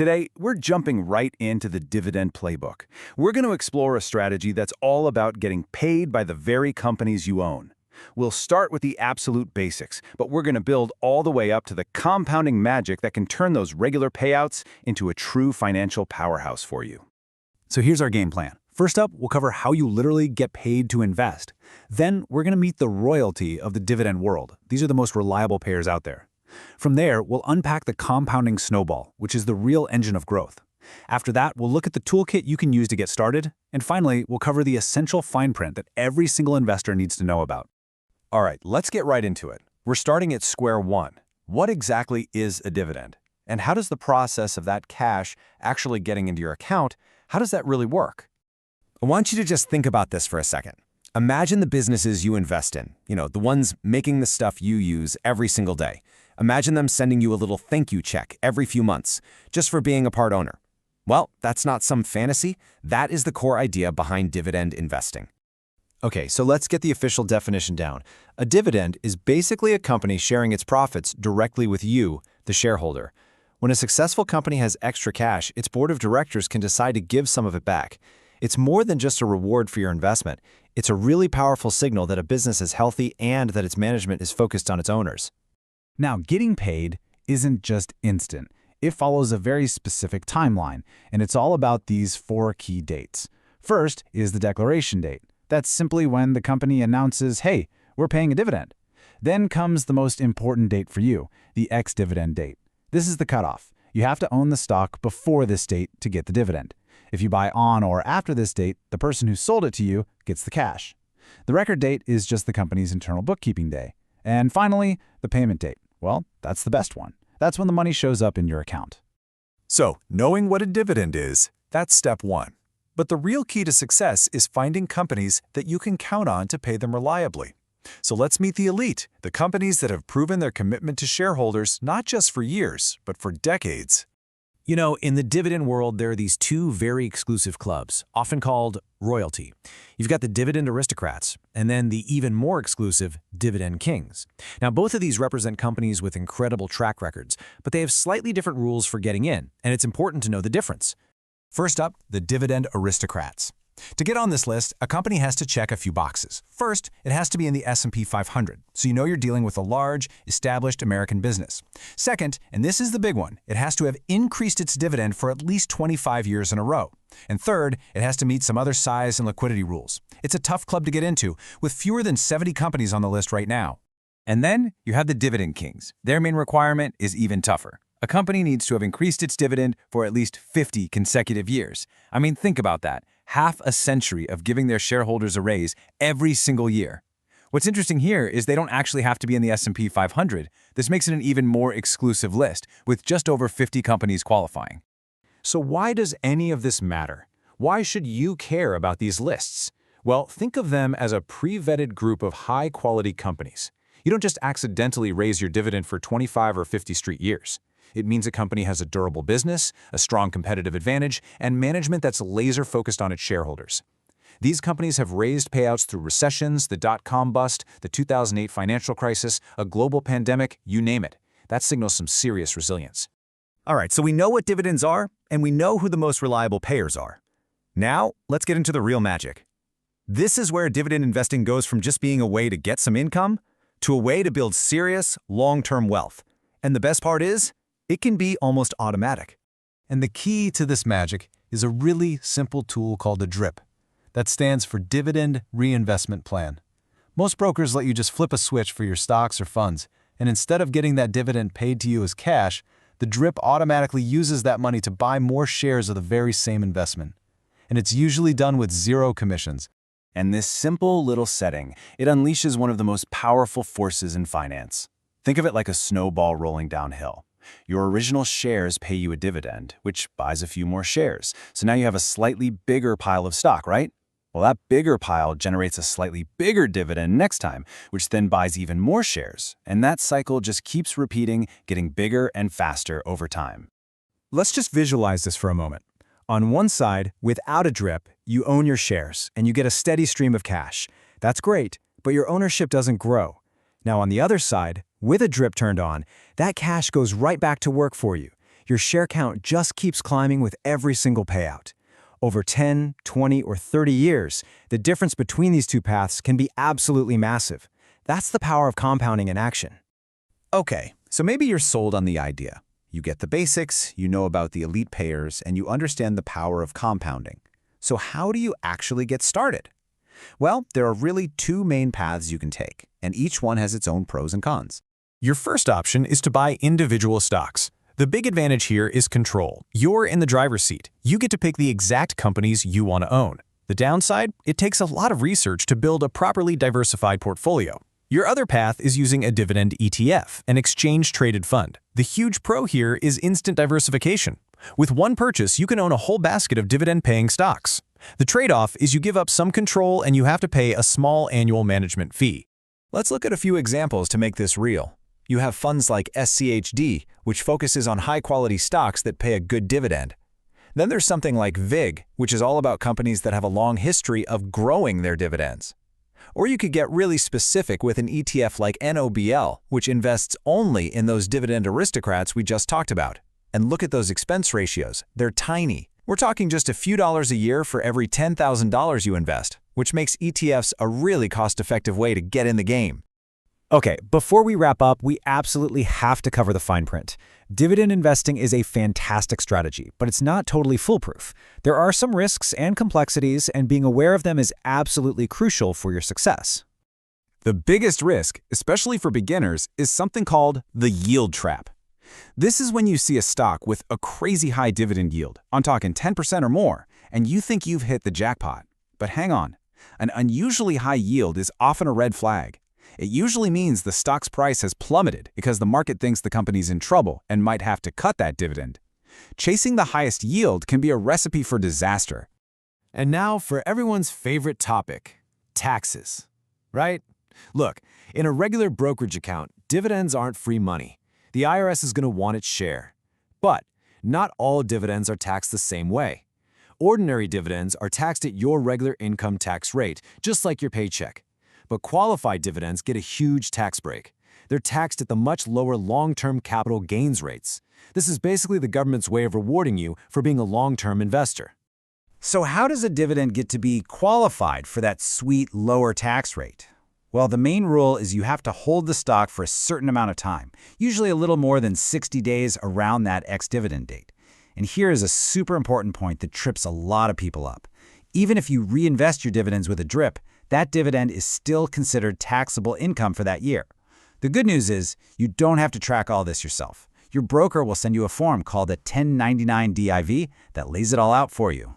Today, we're jumping right into the Dividend Playbook. We're going to explore a strategy that's all about getting paid by the very companies you own. We'll start with the absolute basics, but we're going to build all the way up to the compounding magic that can turn those regular payouts into a true financial powerhouse for you. So here's our game plan. First up, we'll cover how you literally get paid to invest. Then we're going to meet the royalty of the dividend world. These are the most reliable payers out there. From there, we'll unpack the compounding snowball, which is the real engine of growth. After that, we'll look at the toolkit you can use to get started. And finally, we'll cover the essential fine print that every single investor needs to know about. All right, let's get right into it. We're starting at square one. What exactly is a dividend? And how does the process of that cash actually getting into your account, how does that really work? I want you to just think about this for a second. Imagine the businesses you invest in, the ones making the stuff you use every single day. Imagine them sending you a little thank you check every few months, just for being a part owner. Well, that's not some fantasy. That is the core idea behind dividend investing. Okay, so let's get the official definition down. A dividend is basically a company sharing its profits directly with you, the shareholder. When a successful company has extra cash, its board of directors can decide to give some of it back. It's more than just a reward for your investment. It's a really powerful signal that a business is healthy and that its management is focused on its owners. Now, getting paid isn't just instant. It follows a very specific timeline, and it's all about these 4 key dates. First is the declaration date. That's simply when the company announces, hey, we're paying a dividend. Then comes the most important date for you, the ex-dividend date. This is the cutoff. You have to own the stock before this date to get the dividend. If you buy on or after this date, the person who sold it to you gets the cash. The record date is just the company's internal bookkeeping day. And finally, the payment date. Well, that's the best one. That's when the money shows up in your account. So, knowing what a dividend is, that's step one. But the real key to success is finding companies that you can count on to pay them reliably. So let's meet the elite, the companies that have proven their commitment to shareholders not just for years, but for decades. In the dividend world, there are these 2 very exclusive clubs, often called royalty. You've got the dividend aristocrats, and then the even more exclusive dividend kings. Now, both of these represent companies with incredible track records, but they have slightly different rules for getting in, and it's important to know the difference. First up, the dividend aristocrats. To get on this list, a company has to check a few boxes. First, it has to be in the S&P 500, so you know you're dealing with a large, established American business. Second, and this is the big one, it has to have increased its dividend for at least 25 years in a row. And third, it has to meet some other size and liquidity rules. It's a tough club to get into, with fewer than 70 companies on the list right now. And then you have the dividend kings. Their main requirement is even tougher. A company needs to have increased its dividend for at least 50 consecutive years. I mean, think about that. Half a century of giving their shareholders a raise every single year. What's interesting here is they don't actually have to be in the S&P 500. This makes it an even more exclusive list, with just over 50 companies qualifying. So why does any of this matter? Why should you care about these lists? Well, think of them as a pre-vetted group of high-quality companies. You don't just accidentally raise your dividend for 25 or 50 straight years. It means a company has a durable business, a strong competitive advantage, and management that's laser-focused on its shareholders. These companies have raised payouts through recessions, the dot-com bust, the 2008 financial crisis, a global pandemic, you name it. That signals some serious resilience. All right, so we know what dividends are, and we know who the most reliable payers are. Now, let's get into the real magic. This is where dividend investing goes from just being a way to get some income to a way to build serious, long-term wealth. And the best part is, it can be almost automatic. And the key to this magic is a really simple tool called a DRIP. That stands for Dividend Reinvestment Plan. Most brokers let you just flip a switch for your stocks or funds, and instead of getting that dividend paid to you as cash, the DRIP automatically uses that money to buy more shares of the very same investment. And it's usually done with 0 commissions. And this simple little setting, it unleashes one of the most powerful forces in finance. Think of it like a snowball rolling downhill. Your original shares pay you a dividend, which buys a few more shares. So now you have a slightly bigger pile of stock, right? Well, that bigger pile generates a slightly bigger dividend next time, which then buys even more shares. And that cycle just keeps repeating, getting bigger and faster over time. Let's just visualize this for a moment. On one side, without a DRIP, you own your shares and you get a steady stream of cash. That's great, but your ownership doesn't grow. Now on the other side, with a DRIP turned on, that cash goes right back to work for you. your share count just keeps climbing with every single payout. Over 10, 20, or 30 years, the difference between these two paths can be absolutely massive. That's the power of compounding in action. Okay, so maybe you're sold on the idea. You get the basics, you know about the elite payers, and you understand the power of compounding. So how do you actually get started? Well, there are really two main paths you can take, and each one has its own pros and cons. Your first option is to buy individual stocks. The big advantage here is control. You're in the driver's seat. You get to pick the exact companies you want to own. The downside? It takes a lot of research to build a properly diversified portfolio. Your other path is using a dividend ETF, an exchange-traded fund. The huge pro here is instant diversification. With one purchase, you can own a whole basket of dividend-paying stocks. The trade-off is you give up some control and you have to pay a small annual management fee. Let's look at a few examples to make this real. You have funds like SCHD, which focuses on high-quality stocks that pay a good dividend. Then there's something like VIG, which is all about companies that have a long history of growing their dividends. Or you could get really specific with an ETF like NOBL, which invests only in those dividend aristocrats we just talked about. And look at those expense ratios. They're tiny. We're talking just a few dollars a year for every $10,000 you invest, which makes ETFs a really cost-effective way to get in the game. Okay, before we wrap up, we absolutely have to cover the fine print. Dividend investing is a fantastic strategy, but it's not totally foolproof. There are some risks and complexities, and being aware of them is absolutely crucial for your success. The biggest risk, especially for beginners, is something called the yield trap. This is when you see a stock with a crazy high dividend yield, I'm talking 10% or more, and you think you've hit the jackpot. But hang on, an unusually high yield is often a red flag. It usually means the stock's price has plummeted because the market thinks the company's in trouble and might have to cut that dividend. Chasing the highest yield can be a recipe for disaster. And now for everyone's favorite topic, taxes. Right? Look, in a regular brokerage account, dividends aren't free money. The IRS is going to want its share. But not all dividends are taxed the same way. Ordinary dividends are taxed at your regular income tax rate, just like your paycheck. But qualified dividends get a huge tax break. They're taxed at the much lower long-term capital gains rates. This is basically the government's way of rewarding you for being a long-term investor. So how does a dividend get to be qualified for that sweet lower tax rate? Well, the main rule is you have to hold the stock for a certain amount of time, usually a little more than 60 days around that ex-dividend date. And here is a super important point that trips a lot of people up. Even if you reinvest your dividends with a DRIP, that dividend is still considered taxable income for that year. The good news is you don't have to track all this yourself. Your broker will send you a form called a 1099 DIV that lays it all out for you.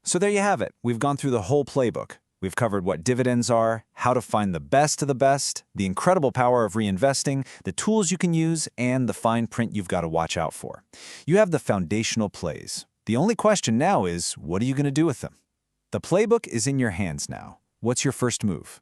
So there you have it. We've gone through the whole playbook. We've covered what dividends are, how to find the best of the best, the incredible power of reinvesting, the tools you can use, and the fine print you've got to watch out for. You have the foundational plays. The only question now is, what are you going to do with them? The playbook is in your hands now. What's your first move?